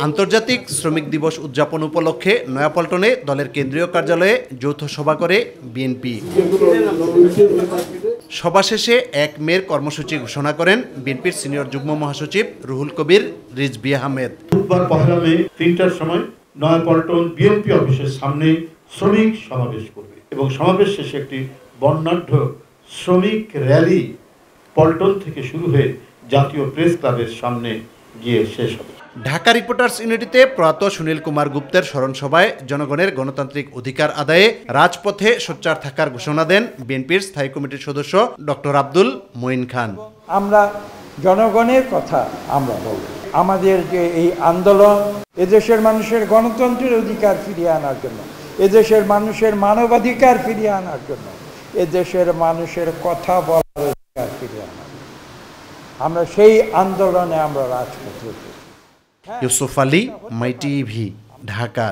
আন্তর্জাতিক শ্রমিক দিবস উদযাপন উপলক্ষে নয়াপল্টনে দলের কেন্দ্রীয় কার্যালয়ে যৌথ সভা করে বিএনপি। সভা শেষে ১ মের কর্মসূচি ঘোষণা করেন বিএনপির সিনিয়র যুগ্ম মহাসচিব রুহুল কবির রিজভী আহমেদ। বুধবার ১ মে ৩টার সময় নয়াপল্টন বিএনপি অফিসের সামনে শ্রমিক সমাবেশ করবে এবং সমাবেশ শেষে একটি বর্ণাঢ্য শ্রমিক র্যালি পল্টন থেকে শুরু হয়ে জাতীয় প্রেস ক্লাবের সামনে গিয়ে শেষ হবে। ঢাকা রিপোর্টার্স ইউনিটিতে প্রয়াত সুনীল কুমার গুপ্তের স্মরণ সভায় জনগণের গণতান্ত্রিক অধিকার আদায়ে রাজপথে সোচ্চার থাকার ঘোষণা দেন বিএনপির স্থায়ী কমিটির সদস্য ডক্টর আব্দুল মঈন খান। আমরা জনগণের কথা আমরা বলব। আমাদের যে এই আন্দোলন এদেশের মানুষের গণতন্ত্রের অধিকার ফিরিয়ে আনার জন্য, এদেশের মানুষের মানবাধিকার ফিরিয়ে আনার জন্য, এদেশের মানুষের কথা বলার অধিকার ফিরিয়ে আনার জন্য আমরা সেই আন্দোলনে আমরা রাজপথে। ইউসুফ আলী, মাই টিভি, ঢাকা।